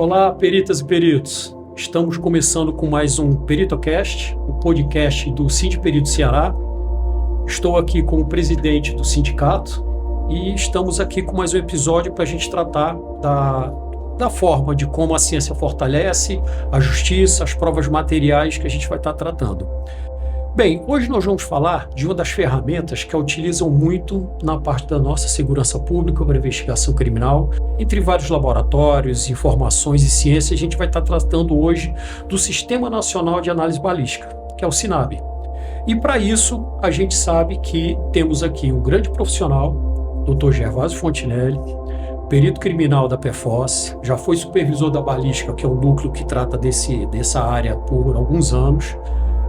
Olá, peritas e peritos. Estamos começando com mais um PeritoCast, o podcast do Sindiperito Ceará. Estou aqui como presidente do sindicato e estamos aqui com mais um episódio para a gente tratar da forma de como a ciência fortalece a justiça, as provas materiais que a gente vai estar tratando. Bem, hoje nós vamos falar de uma das ferramentas que a utilizam muito na parte da nossa segurança pública para investigação criminal. Entre vários laboratórios, informações e ciência, a gente vai estar tratando hoje do Sistema Nacional de Análise Balística, que é o SINAB. E para isso, a gente sabe que temos aqui um grande profissional, Dr. Gervásio Fontinelli, perito criminal da PFOS, já foi supervisor da balística, que é o núcleo que trata dessa área por alguns anos.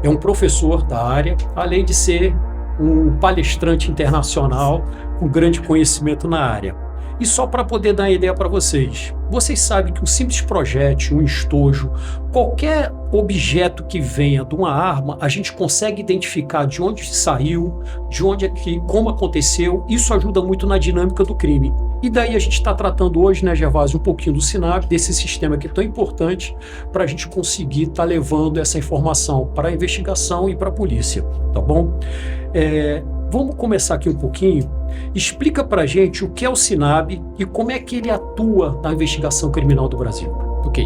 É um professor da área, além de ser um palestrante internacional com grande conhecimento na área. E só para poder dar uma ideia para vocês sabem que um simples projétil, um estojo, qualquer objeto que venha de uma arma, a gente consegue identificar de onde saiu, de onde é que, como aconteceu. Isso ajuda muito na dinâmica do crime. E daí a gente está tratando hoje, né, Gervásio, um pouquinho do SINAB, desse sistema que é tão importante para a gente conseguir estar levando essa informação para a investigação e para a polícia, tá bom? Vamos começar aqui um pouquinho. Explica para a gente o que é o SINAB e como é que ele atua na investigação criminal do Brasil. Ok.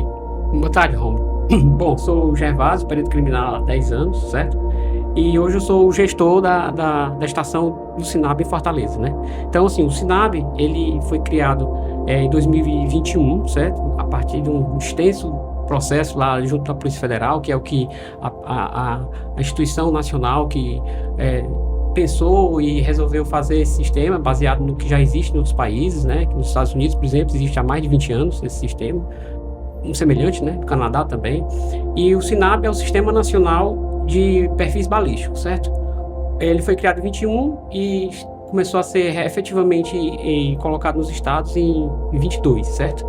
Boa tarde, Romulo. Bom, sou o Gervásio, perito criminal há 10 anos, certo? E hoje eu sou o gestor da estação do SINAB em Fortaleza, né? Então, assim, o SINAB, ele foi criado em 2021, certo? A partir de um extenso processo lá junto à Polícia Federal, que é o que a instituição nacional que pensou e resolveu fazer esse sistema baseado no que já existe em outros países, né? Que nos Estados Unidos, por exemplo, existe há mais de 20 anos esse sistema, um semelhante, né? No Canadá também. E o SINAB é o Sistema Nacional de Perfis Balísticos, certo? Ele foi criado em 21 e começou a ser efetivamente colocado nos estados em 22, certo?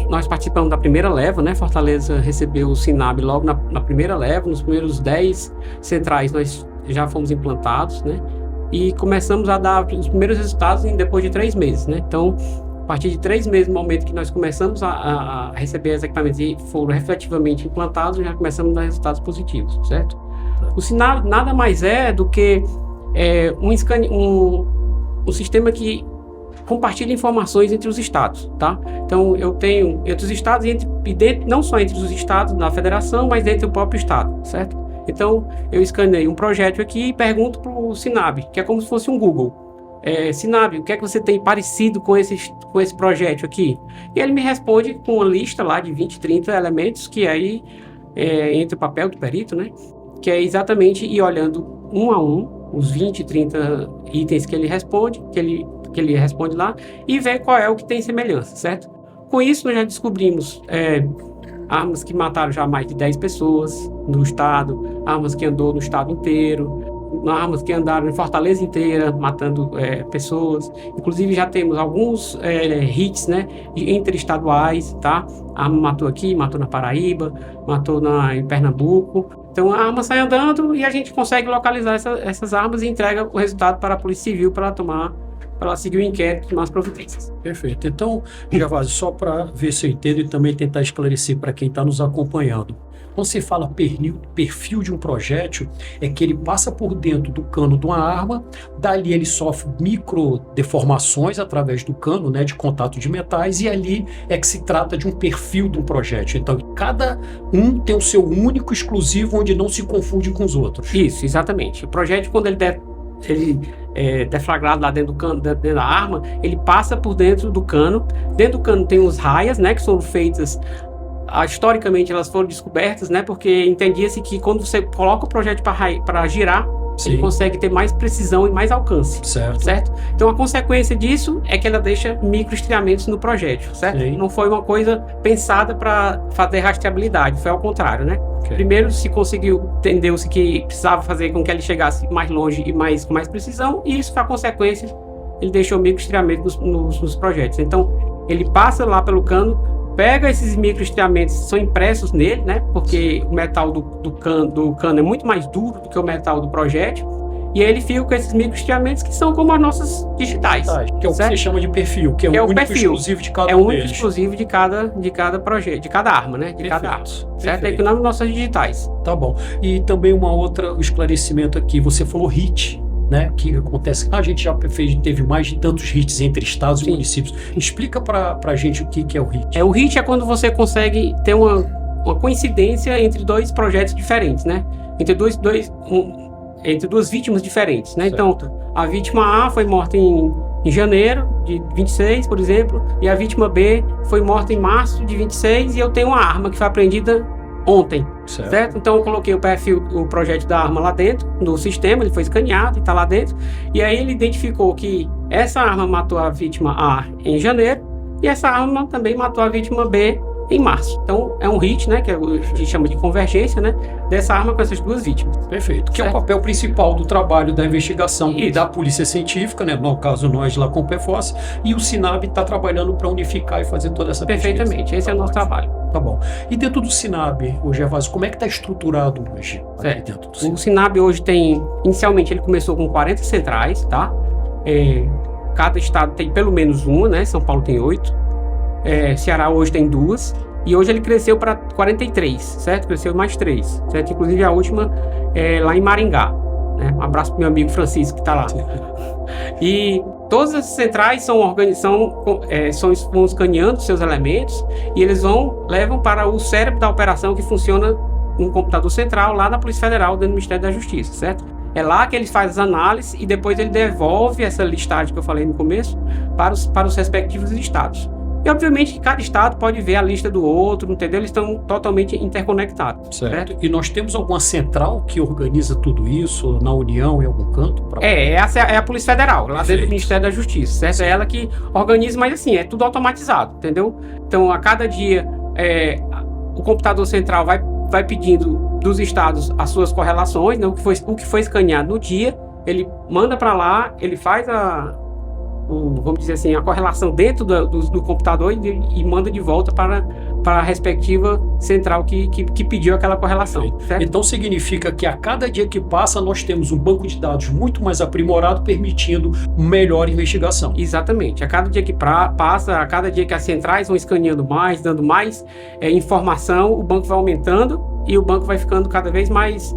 Nós participamos da primeira leva, né? Fortaleza recebeu o SINAB logo na primeira leva, nos primeiros 10 centrais nós já fomos implantados, né? E começamos a dar os primeiros resultados depois de 3 meses, né? Então, a partir de 3 meses, no momento que nós começamos a receber os equipamentos e foram efetivamente implantados, já começamos a dar resultados positivos, certo? O SINAB nada mais é do que um sistema que compartilha informações entre os estados, tá? Então, eu tenho entre os estados não só entre os estados da federação, mas dentro do próprio estado, certo? Então, eu escaneio um projétil aqui e pergunto para o SINAB, que é como se fosse um Google. SINAB, o que é que você tem parecido com esse projétil aqui? E ele me responde com uma lista lá de 20, 30 elementos, que aí entra o papel do perito, né? Que é exatamente ir olhando um a um, os 20, 30 itens que ele responde, que ele responde lá, e ver qual é o que tem semelhança, certo? Com isso, nós já descobrimos armas que mataram já mais de 10 pessoas no estado, armas que andou no estado inteiro, armas que andaram em Fortaleza inteira, matando pessoas. Inclusive já temos alguns hits, né, interestaduais, tá? A arma matou aqui, matou na Paraíba, matou em Pernambuco. Então a arma sai andando e a gente consegue localizar essas armas e entrega o resultado para a Polícia Civil para ela seguir o inquérito e tomar as providências. Perfeito. Então, Gervásio, só para ver se eu entendo e também tentar esclarecer para quem está nos acompanhando. Quando você fala perfil de um projétil, é que ele passa por dentro do cano de uma arma, dali ele sofre micro deformações através do cano, né, de contato de metais, e ali é que se trata de um perfil de um projétil. Então, cada um tem o seu único, exclusivo, onde não se confunde com os outros. Isso, exatamente. O projétil, quando ele é deflagrado lá dentro do cano, dentro da arma, ele passa por dentro do cano. Dentro do cano tem os raias, né, que são feitas, historicamente elas foram descobertas, né, porque entendia-se que quando você coloca o projétil para girar, sim, ele consegue ter mais precisão e mais alcance, certo? Então a consequência disso é que ela deixa microestriamentos no projétil, certo? Sim. Não foi uma coisa pensada para fazer rastreabilidade, foi ao contrário, né? Okay. Primeiro entendeu-se que precisava fazer com que ele chegasse mais longe e com mais precisão, e isso foi a consequência, ele deixou microestriamentos nos projéteis. Então ele passa lá pelo cano, pega esses microestriamentos, são impressos nele, né? Porque o metal do cano é muito mais duro do que o metal do projétil. e aí ele fica com esses microestiramento que são como as nossas digitais. Que é o que você chama de perfil, que é o único exclusivo de cada É um o único deles. exclusivo de cada projeto, de cada arma, né? De cada arma. Certo? É que nós nossas digitais. Tá bom. E também uma outra esclarecimento aqui, você falou HIT, né? Que acontece, a gente já teve mais de tantos HITs entre estados e municípios. Explica pra gente o que é o HIT. O HIT é quando você consegue ter uma coincidência entre dois projetos diferentes, né? Entre duas vítimas diferentes, né? Certo. Então, a vítima A foi morta em janeiro de 26, por exemplo, e a vítima B foi morta em março de 26, e eu tenho uma arma que foi apreendida ontem, certo? Então eu coloquei o perfil, o projeto da arma lá dentro, no sistema, ele foi escaneado e está lá dentro, e aí ele identificou que essa arma matou a vítima A em janeiro, e essa arma também matou a vítima B em março. Então é um HIT, né, que a gente chama de convergência, né, dessa arma com essas duas vítimas. Perfeito. Que é o papel principal do trabalho da investigação e da polícia científica, né, no caso nós lá com o PFOS, e o SINAB está trabalhando para unificar e fazer toda essa pesquisa. Perfeitamente, esse é o nosso trabalho. Tá bom. E dentro do SINAB, Gervásio, como é que está estruturado hoje? Certo. O SINAB hoje inicialmente ele começou com 40 centrais, tá? Cada estado tem pelo menos uma, né? São Paulo tem 8. Ceará hoje tem 2, e hoje ele cresceu para 43, certo? Cresceu mais 3, certo? Inclusive a última é lá em Maringá, né? Um abraço pro meu amigo Francisco que está lá. E todas as centrais vão escaneando seus elementos, e eles levam para o cérebro da operação, que funciona num computador central lá na Polícia Federal, dentro do Ministério da Justiça, certo? É lá que eles fazem as análises, e depois ele devolve essa listagem que eu falei no começo para os respectivos estados. E obviamente que cada estado pode ver a lista do outro, entendeu? Eles estão totalmente interconectados. Certo? E nós temos alguma central que organiza tudo isso na União, em algum canto? Essa é a Polícia Federal, lá dentro do Ministério da Justiça, certo? Sim. É ela que organiza, mas assim, é tudo automatizado, entendeu? Então, a cada dia, o computador central vai pedindo dos estados as suas correlações, né? O que foi escaneado no dia, ele manda para lá, ele faz vamos dizer assim, a correlação dentro do computador e manda de volta para a respectiva central que pediu aquela correlação. Certo? Então significa que a cada dia que passa nós temos um banco de dados muito mais aprimorado, permitindo melhor investigação. Exatamente. A cada dia que passa, a cada dia que as centrais vão escaneando mais, dando mais informação, o banco vai aumentando e o banco vai ficando cada vez mais,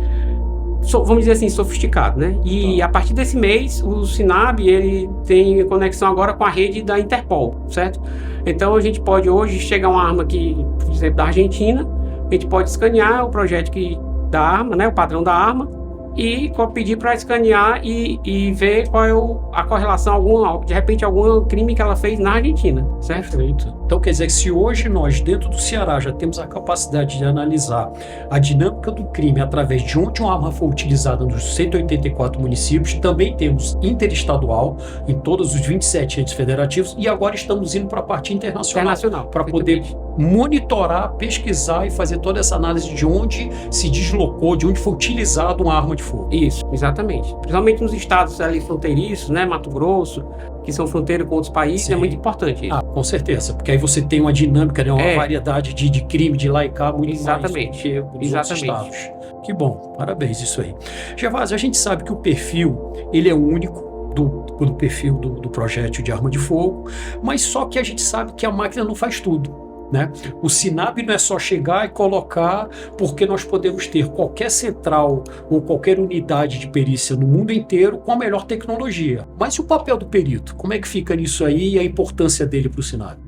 vamos dizer assim, sofisticado, né? E a partir desse mês, o SINAB, ele tem conexão agora com a rede da Interpol, certo? Então, a gente pode hoje chegar a uma arma aqui, por exemplo, da Argentina, a gente pode escanear o projétil da arma, né? O padrão da arma, e pedir para escanear e ver qual é a correlação, de repente, algum crime que ela fez na Argentina, certo? Perfeito. Então, quer dizer que se hoje nós, dentro do Ceará, já temos a capacidade de analisar a dinâmica do crime através de onde uma arma foi utilizada nos 184 municípios, também temos interestadual em todos os 27 entes federativos, e agora estamos indo para a parte internacional para poder monitorar, pesquisar e fazer toda essa análise de onde se deslocou, de onde foi utilizada uma arma de fogo. Isso, exatamente. Principalmente nos estados ali fronteiriços, né, Mato Grosso, que são fronteira com outros países. Sim. É muito importante isso. Com certeza, porque aí você tem uma dinâmica, né, uma variedade de crime de lá e cá muito exatamente. mais do que os outros estados. Que bom, parabéns, isso aí. Gervásio, a gente sabe que o perfil, ele é único do perfil do projétil de arma de fogo, mas só que a gente sabe que a máquina não faz tudo. Né? O SINAB não é só chegar e colocar, porque nós podemos ter qualquer central ou qualquer unidade de perícia no mundo inteiro com a melhor tecnologia. Mas e o papel do perito? Como é que fica nisso aí e a importância dele para o SINAB?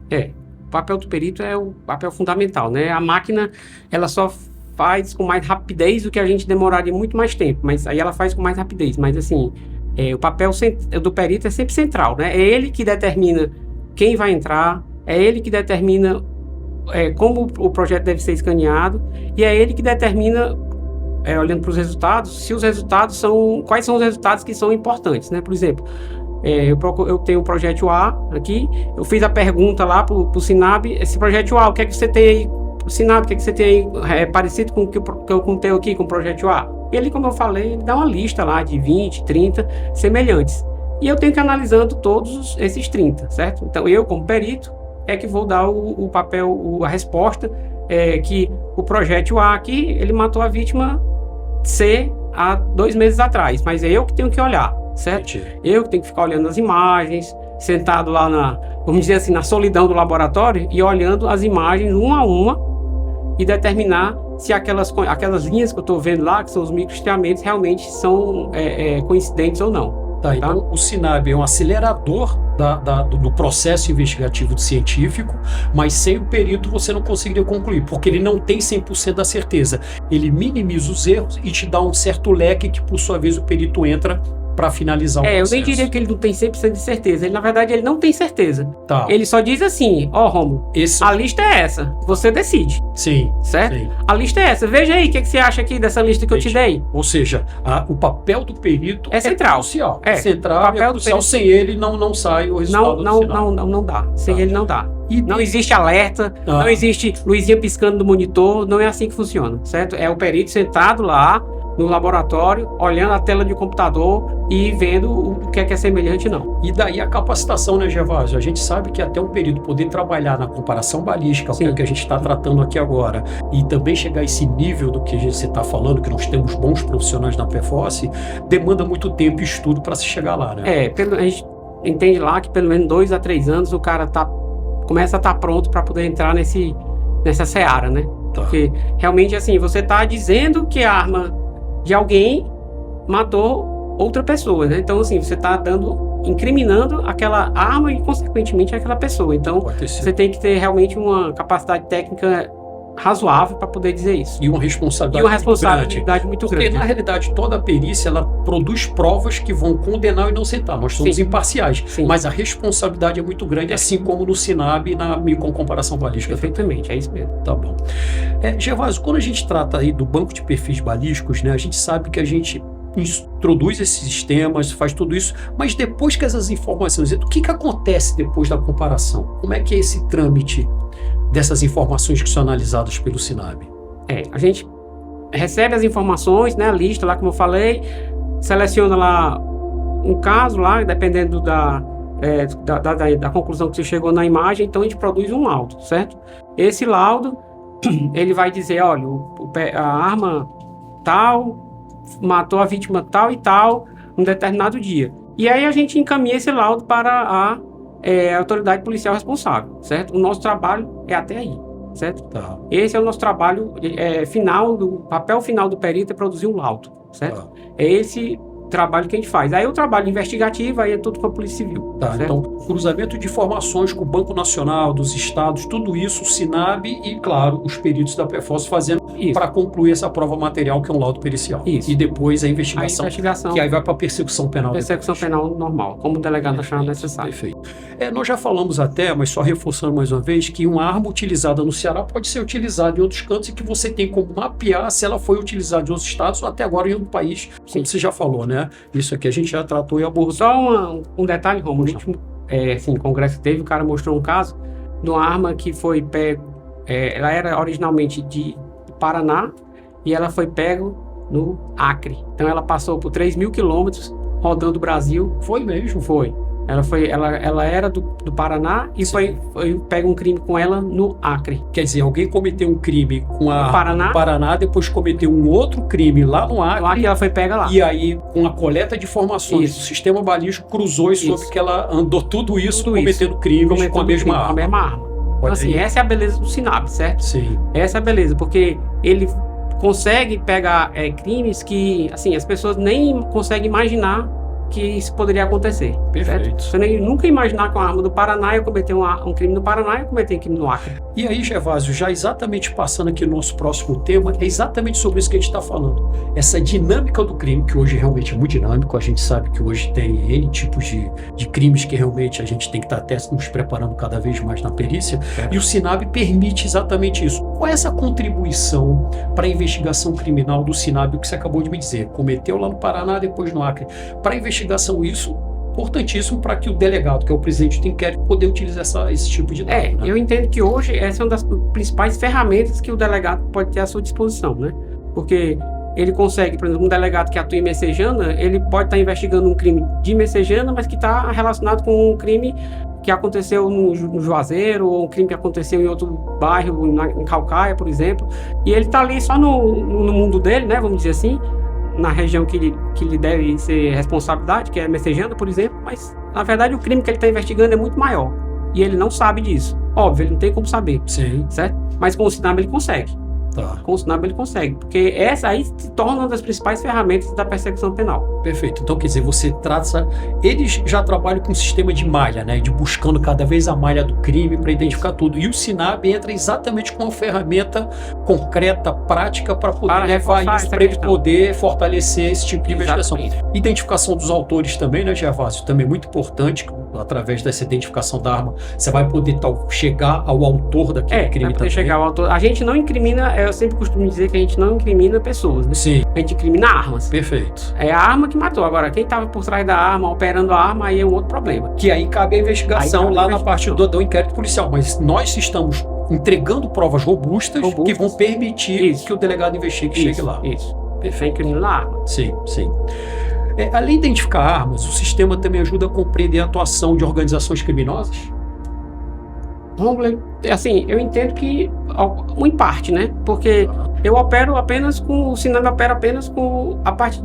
O papel do perito é o papel fundamental, né? A máquina, ela só faz com mais rapidez do que a gente demoraria muito mais tempo, mas aí ela faz com mais rapidez. Mas assim, o papel do perito é sempre central, né? É ele que determina quem vai entrar, é ele que determina como o projeto deve ser escaneado, e é ele que determina, olhando para os resultados, quais são os resultados que são importantes, né? Por exemplo, eu tenho o projétil A aqui, eu fiz a pergunta lá para o SINAB, esse projétil A, o que é que você tem aí, SINAB, o que é que você tem aí parecido com o que eu contei aqui com o projétil A? E ele, como eu falei, ele dá uma lista lá de 20, 30 semelhantes, e eu tenho que ir analisando todos esses 30, certo? Então eu, como perito, que vou dar o papel, a resposta, que o projétil A aqui, ele matou a vítima C há 2 meses atrás, mas é eu que tenho que olhar, certo? Entendi. Eu que tenho que ficar olhando as imagens, sentado lá vamos dizer assim, na solidão do laboratório e olhando as imagens uma a uma e determinar se aquelas linhas que eu estou vendo lá, que são os microestreamentos, realmente são coincidentes ou não. Tá, então o SINAB é um acelerador do processo investigativo do científico, mas sem o perito você não conseguiria concluir, porque ele não tem 100% da certeza. Ele minimiza os erros e te dá um certo leque que, por sua vez, o perito entra para finalizar o processo. Eu nem diria que ele não tem 100% de certeza. Ele, na verdade, ele não tem certeza. Tá. Ele só diz assim, Rômulo, a lista é essa, você decide. Sim. Certo? Sim. A lista é essa. Veja aí o que você acha aqui dessa lista que eu te dei. Ou seja, o papel do perito é central. Crucial. É central, papel é crucial. Do Sem ele não sai o resultado não dá. Sem ele não dá. Não existe alerta, não existe luzinha piscando no monitor, não é assim que funciona, certo? É o perito sentado lá no laboratório, olhando a tela de computador e vendo o que é semelhante não. E daí a capacitação, né, Gervásio? A gente sabe que até um perito poder trabalhar na comparação balística, que é o que a gente está tratando aqui agora, e também chegar a esse nível do que você está falando, que nós temos bons profissionais na PFOS, demanda muito tempo e estudo para se chegar lá, né? A gente entende lá que pelo menos 2 a 3 anos o cara começa a estar pronto para poder entrar nessa seara, né? Tá. Porque realmente assim, você está dizendo que a arma de alguém matou outra pessoa, né? Então, assim, você está incriminando aquela arma e, consequentemente, aquela pessoa. Então, você tem que ter realmente uma capacidade técnica razoável para poder dizer isso. E uma responsabilidade muito grande. Porque, na realidade, toda a perícia, ela produz provas que vão condenar e inocentar. Nós somos imparciais. Sim. Mas a responsabilidade é muito grande, assim como no SINAB e na microcomparação balística. Perfeitamente, é isso mesmo. Tá bom. Gervásio, quando a gente trata aí do banco de perfis balísticos, né, a gente sabe que a gente introduz esses sistemas, faz tudo isso, mas depois que essas informações... O que acontece depois da comparação? Como é que é esse trâmite dessas informações que são analisadas pelo SINAB? A gente recebe as informações, né, a lista lá, como eu falei, seleciona lá um caso lá, dependendo da conclusão que você chegou na imagem, então a gente produz um laudo, certo? Esse laudo, ele vai dizer, olha, a arma tal matou a vítima tal e tal num determinado dia. E aí a gente encaminha esse laudo para a autoridade policial responsável, certo? O nosso trabalho é até aí, certo? Tá. Esse é o nosso trabalho final, papel final do perito é produzir um laudo, certo? Tá. É esse trabalho que a gente faz. Aí o trabalho investigativo, aí é tudo com a Polícia Civil. Tá, então, cruzamento de informações com o Banco Nacional, dos estados, tudo isso, o SINAB e, claro, os peritos da PFOS fazendo para concluir essa prova material, que é um laudo pericial. Isso. E depois a investigação que aí vai para a persecução penal. Persecução penal normal, como o delegado achar necessário. Perfeito. Nós já falamos até, mas só reforçando mais uma vez, que uma arma utilizada no Ceará pode ser utilizada em outros cantos e que você tem como mapear se ela foi utilizada em outros estados ou até agora em outro país, como você já falou, né? Isso aqui a gente já tratou e abordou. Só um detalhe, Romulo. No último congresso que teve, o cara mostrou um caso de uma arma que foi pego, ela era originalmente de Paraná e ela foi pego no Acre. Então ela passou por 3.000 quilômetros rodando o Brasil. Foi mesmo? Foi. Ela era do Paraná e foi pega um crime com ela no Acre. Quer dizer, alguém cometeu um crime com a Paraná, depois cometeu um outro crime lá no Acre. E ela foi pega lá. E aí, com a coleta de informações do sistema balístico, cruzou e soube que ela andou tudo isso cometendo crimes com a mesma arma. Então, assim, essa é a beleza do SINAB, certo? Sim. Essa é a beleza, porque ele consegue pegar crimes que, assim, as pessoas nem conseguem imaginar que isso poderia acontecer. Perfeito. Certo? Você nem nunca imaginar que uma arma do Paraná eu cometer um crime no Paraná e cometer um crime no Acre. E aí, Gervásio, já exatamente passando aqui no nosso próximo tema, é exatamente sobre isso que a gente está falando. Essa dinâmica do crime, que hoje realmente é muito dinâmico, a gente sabe que hoje tem N tipos de crimes que realmente a gente tem que estar até nos preparando cada vez mais na perícia, e o SINAB permite exatamente isso. Qual é essa contribuição para a investigação criminal do SINAB, o que você acabou de me dizer? Cometeu lá no Paraná, depois no Acre. Para a investigação, isso importantíssimo para que o delegado, que é o presidente do inquérito, poder utilizar esse tipo de dado. Né? Eu entendo que hoje essa é uma das principais ferramentas que o delegado pode ter à sua disposição, né? Porque ele consegue, por exemplo, um delegado que atua em Messejana, ele pode estar investigando um crime de Messejana, mas que está relacionado com um crime que aconteceu no Juazeiro, ou um crime que aconteceu em outro bairro, em Caucaia, por exemplo, e ele está ali só no mundo dele, né? Vamos dizer assim, na região que lhe deve ser responsabilidade, que é Messejana, por exemplo, mas na verdade o crime que ele está investigando é muito maior. E ele não sabe disso. Óbvio, ele não tem como saber. Sim. Certo? Mas com o SINAB ele consegue. Tá. Com o SINAB ele consegue. Porque essa aí se torna uma das principais ferramentas da persecução penal. Perfeito. Então, quer dizer, você trata... Eles já trabalham com um sistema de malha, né? De buscando cada vez a malha do crime para identificar tudo. E o SINAB entra exatamente com uma ferramenta concreta, prática, para poder levar isso, para ele poder fortalecer esse tipo de investigação. Identificação dos autores também, né, Gervásio? Também muito importante. Através dessa identificação da arma, você vai poder chegar ao autor daquele crime vai poder também. Chegar ao autor. A gente não incrimina, eu sempre costumo dizer que a gente não incrimina pessoas, né? Sim. A gente incrimina armas. Perfeito. É a arma que matou. Agora, quem estava por trás da arma, operando a arma, aí é um outro problema. Que aí cabe a investigação na parte do inquérito policial. Mas nós estamos entregando provas robustas que vão permitir que o delegado investigue e chegue lá. Isso. Perfeito. Incriminando a arma. Sim, sim. Além de identificar armas, o sistema também ajuda a compreender a atuação de organizações criminosas? Assim, eu entendo que, em parte, né? Porque eu opero apenas com, o SINAB opera apenas com a parte,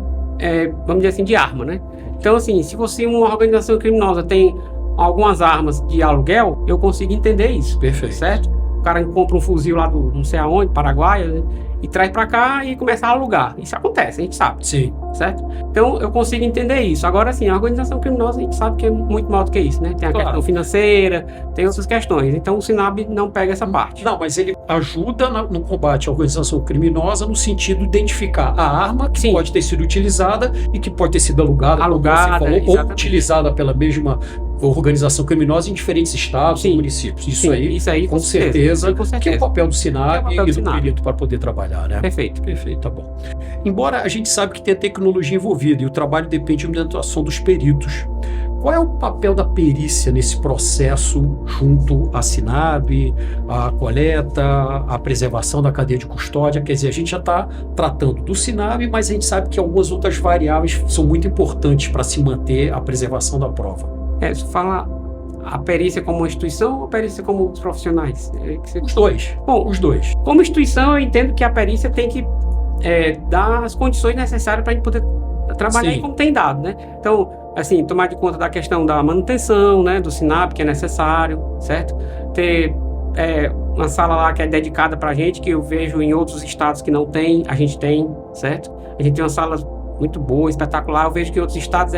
vamos dizer assim, de arma, né? Então, assim, se uma organização criminosa tem algumas armas de aluguel, eu consigo entender isso. Perfeito. Certo? O cara compra um fuzil lá do não sei aonde, Paraguai, né? E traz para cá e começa a alugar. Isso acontece, a gente sabe. Sim. Certo? Então, eu consigo entender isso. Agora, sim, a organização criminosa, a gente sabe que é muito maior do que isso, né? Tem a questão financeira, tem outras questões. Então, o SINAB não pega essa parte. Não, mas ele ajuda no combate à organização criminosa no sentido de identificar a arma que pode ter sido utilizada e que pode ter sido alugada, como você falou, ou utilizada pela mesma organização criminosa em diferentes estados e municípios. Isso aí, com certeza, que é o papel do SINAB e do perito para poder trabalhar, né? Perfeito. Perfeito, tá bom. Embora a gente sabe que tem a tecnologia envolvida e o trabalho depende da atuação dos peritos, qual é o papel da perícia nesse processo junto à SINAB, à coleta, à preservação da cadeia de custódia? Quer dizer, a gente já está tratando do SINAB, mas a gente sabe que algumas outras variáveis são muito importantes para se manter a preservação da prova. Você fala a perícia como uma instituição ou a perícia como os profissionais? Os dois. Bom, os dois. Como instituição, eu entendo que a perícia tem que dar as condições necessárias para a gente poder trabalhar como tem dado, né? Então, assim, tomar de conta da questão da manutenção, né, do SINAB, que é necessário, certo? Ter uma sala lá que é dedicada para a gente, que eu vejo em outros estados que não tem, a gente tem, certo? A gente tem uma sala muito boa, espetacular. Eu vejo que em outros estados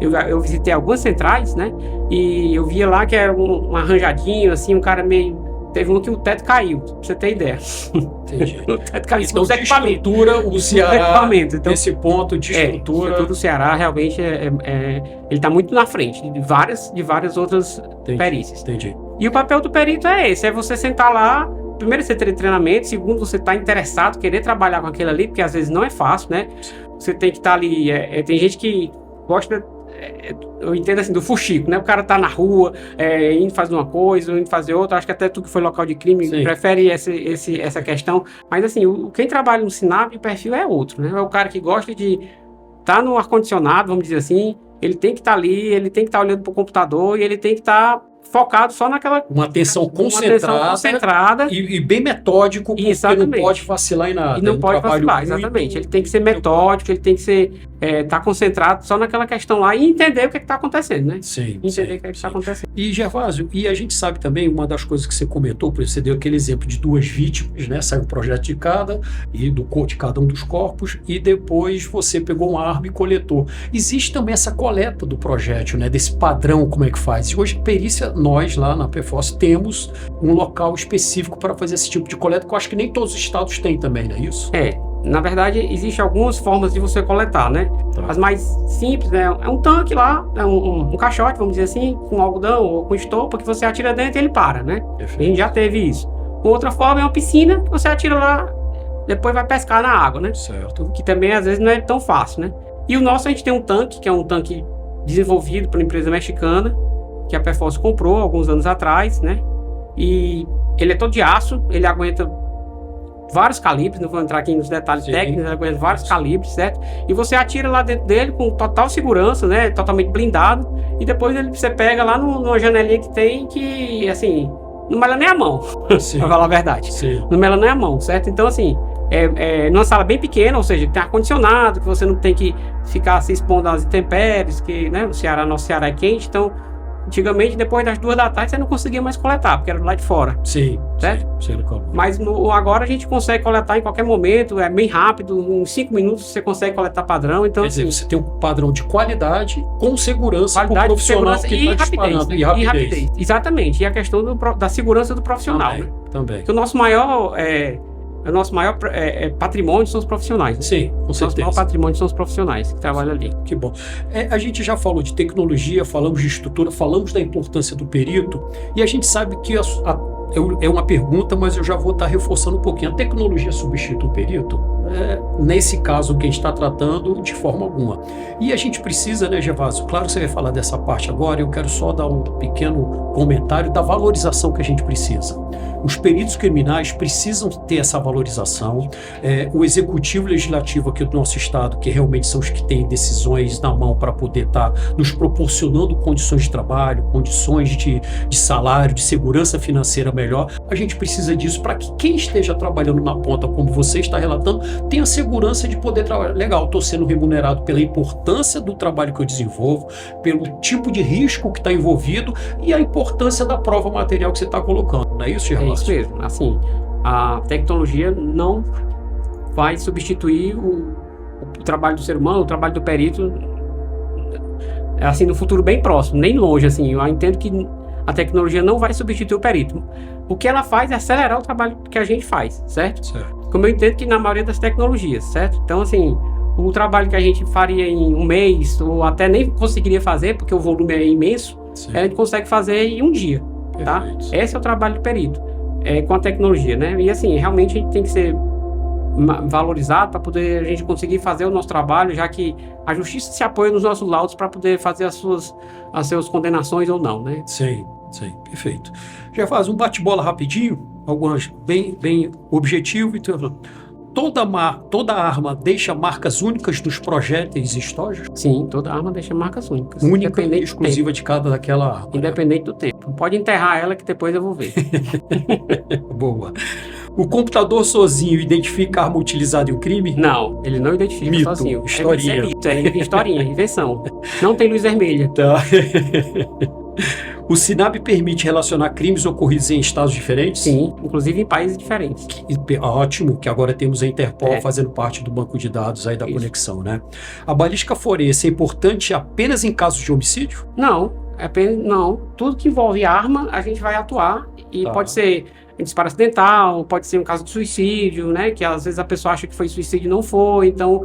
eu visitei algumas centrais, né? E eu via lá que era um arranjadinho, assim, um cara meio... Teve um que o teto caiu, pra você ter ideia. Entendi. O teto caiu. Então, de estrutura, o Ceará, nesse ponto de estrutura... O Ceará, realmente, ele está muito na frente de várias outras perícias. Entendi. E o papel do perito é esse, você sentar lá, primeiro você ter treinamento, segundo você estar interessado, querer trabalhar com aquilo ali, porque às vezes não é fácil, né? Você tem que estar ali, tem gente que gosta... eu entendo assim, do fuxico, né? O cara tá na rua, indo fazer uma coisa, indo fazer outra. Acho que até tu que foi local de crime prefere essa questão. Mas assim, quem trabalha no SINAB, o perfil é outro, né? É o cara que gosta de estar no ar-condicionado, vamos dizer assim. Ele tem que estar ali, ele tem que estar olhando pro computador e ele tem que estar focado só naquela... Uma atenção concentrada e bem metódico, porque não pode vacilar em nada. E não pode vacilar, exatamente. Ele tem que ser metódico, ele tem que ser tá concentrado só naquela questão lá e entender o que está acontecendo, né? Sim. Entender o que está acontecendo. E, Gervásio, a gente sabe também, uma das coisas que você comentou, por exemplo, você deu aquele exemplo de 2 vítimas, né? Saiu um projeto de cada um dos corpos e depois você pegou uma arma e coletou. Existe também essa coleta do projétil, né? Desse padrão, como é que faz? E hoje, perícia, nós lá na PFOS temos um local específico para fazer esse tipo de coleta, que eu acho que nem todos os estados têm também, não é isso? Na verdade, existem algumas formas de você coletar, né? Tá. As mais simples, né? É um tanque lá, é um caixote, vamos dizer assim, com algodão ou com estopa, que você atira dentro e ele para, né? Perfeito. A gente já teve isso. Outra forma é uma piscina, que você atira lá, depois vai pescar na água, né? Certo. Que também, às vezes, não é tão fácil, né? E o nosso, a gente tem um tanque, que é um tanque desenvolvido por uma empresa mexicana, que a PFOS comprou alguns anos atrás, né? E ele é todo de aço, ele aguenta vários calibres, não vou entrar aqui nos detalhes técnicos, ele aguenta vários calibres, certo? E você atira lá dentro dele com total segurança, né? Totalmente blindado, e depois você pega lá numa janelinha que tem que, assim, não mela nem a mão, pra falar a verdade. Não mela nem a mão, certo? Então, assim, numa sala bem pequena, ou seja, tem ar-condicionado, que você não tem que ficar se expondo às intempéries, que, né, nosso Ceará é quente, então, antigamente, depois das 2 da tarde, você não conseguia mais coletar, porque era do lado de fora. Sim, certo? Sim, mas agora a gente consegue coletar em qualquer momento, é bem rápido, em 5 minutos você consegue coletar padrão. Então, quer dizer, você tem um padrão de qualidade com segurança, qualidade, com profissional que está rapidez, né? E rapidez. Exatamente, e a questão da segurança do profissional. Também. Porque o nosso maior patrimônio são os profissionais. Né? Sim, com certeza. O nosso maior patrimônio são os profissionais que trabalham ali. Que bom. A gente já falou de tecnologia, falamos de estrutura, falamos da importância do perito, e a gente sabe que é uma pergunta, mas eu já vou estar reforçando um pouquinho. A tecnologia substitui o perito? Nesse caso que a gente está tratando, de forma alguma. E a gente precisa, né, Gervásio? Claro que você vai falar dessa parte agora, eu quero só dar um pequeno comentário da valorização que a gente precisa. Os peritos criminais precisam ter essa valorização. O executivo legislativo aqui do nosso estado, que realmente são os que têm decisões na mão para poder estar nos proporcionando condições de trabalho, condições de salário, de segurança financeira melhor, a gente precisa disso para que quem esteja trabalhando na ponta, como você está relatando, tenha segurança de poder trabalhar. Legal, estou sendo remunerado pela importância do trabalho que eu desenvolvo, pelo tipo de risco que está envolvido e a importância da prova material que você está colocando. Não é isso, Gervásio? É isso mesmo. Assim, a tecnologia não vai substituir o trabalho do ser humano, o trabalho do perito, assim, no futuro bem próximo, nem longe, assim. Eu entendo que a tecnologia não vai substituir o perito. O que ela faz é acelerar o trabalho que a gente faz, certo? Como eu entendo que na maioria das tecnologias, certo? Então, assim, o trabalho que a gente faria em um mês, ou até nem conseguiria fazer, porque o volume é imenso, a gente consegue fazer em um dia, tá? Perfeito. Esse é o trabalho do perito, com a tecnologia, né? E, assim, realmente a gente tem que ser valorizado para poder a gente conseguir fazer o nosso trabalho, já que a justiça se apoia nos nossos laudos para poder fazer as suas condenações ou não, né? Sim, perfeito. Já faz um bate-bola rapidinho, algumas bem objetivo. Então, toda arma deixa marcas únicas nos projéteis e estojos? Sim, toda arma deixa marcas únicas. Única e exclusiva de cada daquela arma. Independente do tempo. Pode enterrar ela que depois eu vou ver. Boa. O computador sozinho identifica a arma utilizada em um crime? Não, ele não identifica mito, sozinho. Historinha. Historinha, invenção. Não tem luz vermelha. Tá. O SINAB permite relacionar crimes ocorridos em estados diferentes? Sim, inclusive em países diferentes. Ótimo, que agora temos a Interpol fazendo parte do banco de dados aí da conexão, né? A balística forense é importante apenas em casos de homicídio? Não, não. Tudo que envolve arma, a gente vai atuar e pode ser disparo acidental, pode ser um caso de suicídio, né? Que às vezes a pessoa acha que foi suicídio e não foi, então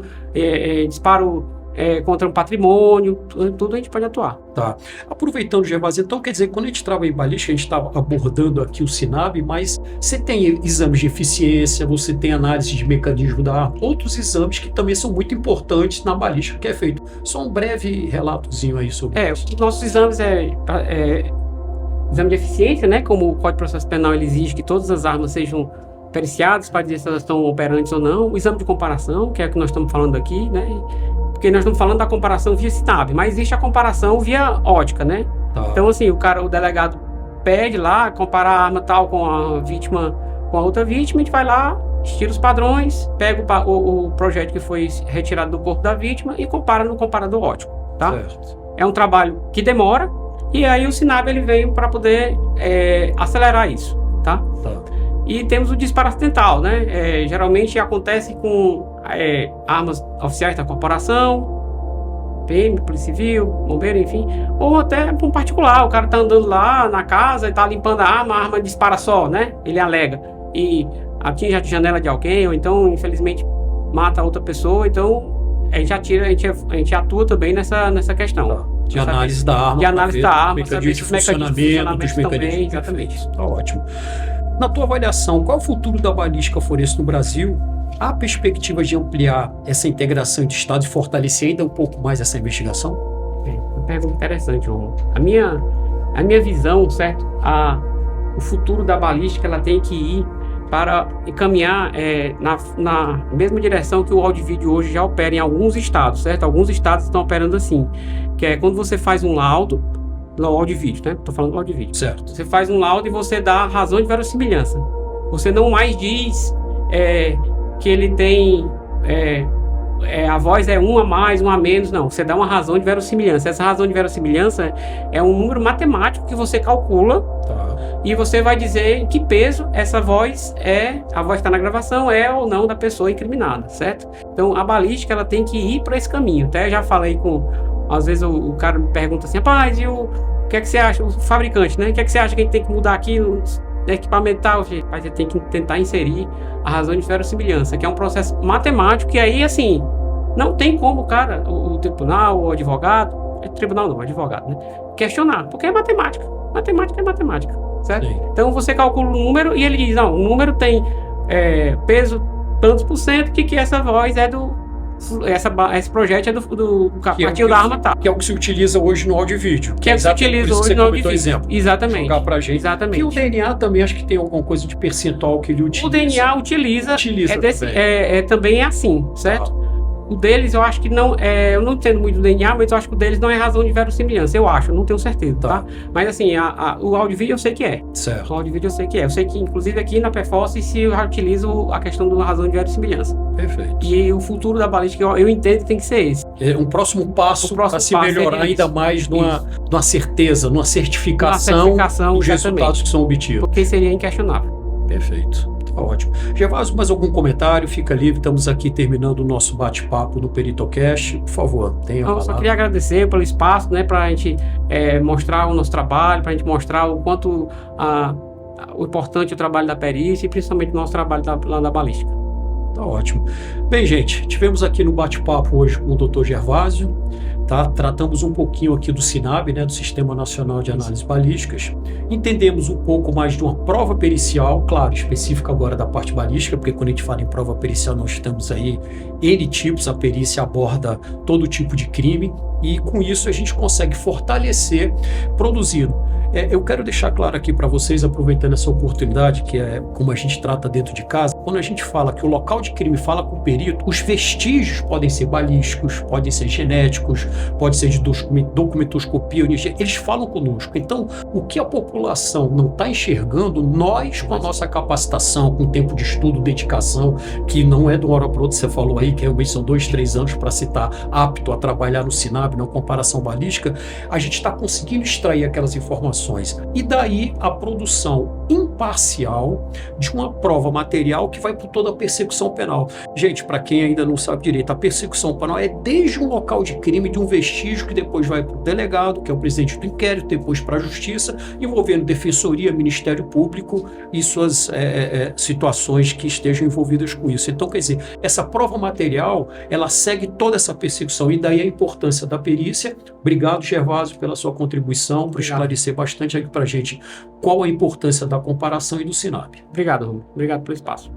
disparo contra um patrimônio, tudo a gente pode atuar. Tá. Aproveitando, Gervásio, então quer dizer, quando a gente trabalha em balística, a gente está abordando aqui o SINAB, mas você tem exames de eficiência, você tem análise de mecanismo da arma, outros exames que também são muito importantes na balística que é feito. Só um breve relatozinho aí sobre isso. Os nossos exames exame de eficiência, né? Como o Código de Processo Penal ele exige que todas as armas sejam periciadas para dizer se elas estão operantes ou não. O exame de comparação, que é o que nós estamos falando aqui, né? Porque nós estamos falando da comparação via SINAB, mas existe a comparação via ótica, né? Tá. Então, assim, o delegado pede lá, comparar a arma tal com a vítima com a outra vítima, a gente vai lá, tira os padrões, pega o projétil que foi retirado do corpo da vítima e compara no comparador óptico, tá? Certo. É um trabalho que demora, e aí o SINAB ele veio para poder acelerar isso, tá? E temos o disparo acidental, né? Geralmente acontece com armas oficiais da corporação, PM, Polícia Civil, Bombeiro, enfim, ou até para um particular. O cara tá andando lá na casa e tá limpando a arma dispara só, né? Ele alega. E atinge a janela de alguém, ou então, infelizmente, mata outra pessoa. Então, a gente atua também nessa questão. De análise da arma. De análise da arma, mecanismo de funcionamento dos mecanismos. Também, exatamente. Tá ótimo. Na tua avaliação, qual é o futuro da balística forense no Brasil? Há perspectiva de ampliar essa integração de Estado e fortalecer ainda um pouco mais essa investigação? Uma pergunta interessante, João. A minha visão, certo? O futuro da balística ela tem que ir para caminhar na mesma direção que o áudio e vídeo hoje já opera em alguns estados, certo? Alguns estados estão operando assim, que é quando você faz um laudo, áudio e vídeo, né? Estou falando do áudio e vídeo. Certo. Você faz um laudo e você dá razão de verossimilhança. Você não mais diz que ele tem... a voz é um a mais, um a menos, não. Você dá uma razão de verossimilhança. Essa razão de verossimilhança é um número matemático que você calcula e você vai dizer em que peso essa voz é, a voz que está na gravação é ou não da pessoa incriminada, certo? Então a balística ela tem que ir para esse caminho. Até já falei às vezes o cara me pergunta assim, rapaz, e o que é que você acha, o fabricante, né? O que é que você acha que a gente tem que mudar aqui no equipamento tal? Mas você tem que tentar inserir a razão de verossimilhança, que é um processo matemático, e aí, assim, não tem como, cara, o tribunal, o advogado, tribunal não, o advogado, né? Questionar, porque é matemática. Matemática é matemática, certo? Sim. Então você calcula o número e ele diz, não, o número tem peso tantos por cento, que essa voz é esse projeto é do partiu da arma tal. Que é o que se utiliza hoje no áudio e vídeo. Que é o que se utiliza hoje no áudio e vídeo. Exemplo. Exatamente. Jogar pra gente. Exatamente. E o DNA também acho que tem alguma coisa de percentual que ele utiliza. O DNA utiliza também é assim, certo? O deles, eu acho que não... eu não entendo muito do DNA, mas eu acho que o deles não é razão de verossimilhança. Eu acho, não tenho certeza, tá? Mas assim, o áudio e vídeo eu sei que é. Certo. O áudio e vídeo eu sei que é. Eu sei que, inclusive, aqui na Perforce se utiliza a questão da razão de verossimilhança. Perfeito. E o futuro da balística, eu entendo que tem que ser esse. É um próximo passo para se melhorar ainda mais numa certeza, numa certificação dos resultados que são obtidos. Porque seria inquestionável. Perfeito. Tá ótimo. Gervásio, mais algum comentário? Fica livre, estamos aqui terminando o nosso bate-papo no Peritocast. Por favor, tenha a palavra. Eu só queria agradecer pelo espaço, né, para a gente mostrar o nosso trabalho, para a gente mostrar o quanto o importante é o trabalho da perícia e principalmente o nosso trabalho lá da balística. Tá ótimo. Bem, gente, tivemos aqui no bate-papo hoje com o Dr. Gervásio, tá? Tratamos um pouquinho aqui do SINAB, né, do Sistema Nacional de Análises Balísticas. Entendemos um pouco mais de uma prova pericial, claro, específica agora da parte balística, porque quando a gente fala em prova pericial nós temos aí N tipos, a perícia aborda todo tipo de crime e com isso a gente consegue fortalecer produzindo. Eu quero deixar claro aqui para vocês, aproveitando essa oportunidade, que é como a gente trata dentro de casa, quando a gente fala que o local de crime fala com o perito, os vestígios podem ser balísticos, podem ser genéticos, pode ser de documentoscopia, eles falam conosco. Então, o que a população não está enxergando, nós, com a nossa capacitação, com tempo de estudo, dedicação, que não é de uma hora para outra, você falou aí, que realmente são 2, 3 anos para se estar apto a trabalhar no SINAB, na comparação balística, a gente está conseguindo extrair aquelas informações. E daí a produção imparcial de uma prova material que vai por toda a persecução penal. Gente, para quem ainda não sabe direito, a persecução penal é desde um local de crime, de um vestígio que depois vai para o delegado, que é o presidente do inquérito, depois para a justiça, envolvendo defensoria, Ministério Público e suas situações que estejam envolvidas com isso. Então, quer dizer, essa prova material, ela segue toda essa persecução e daí a importância da perícia. Obrigado, Gervásio, pela sua contribuição, por esclarecer bastante aqui para a gente qual a importância da comparação e do SINAB. Obrigado, Romulo. Obrigado pelo espaço.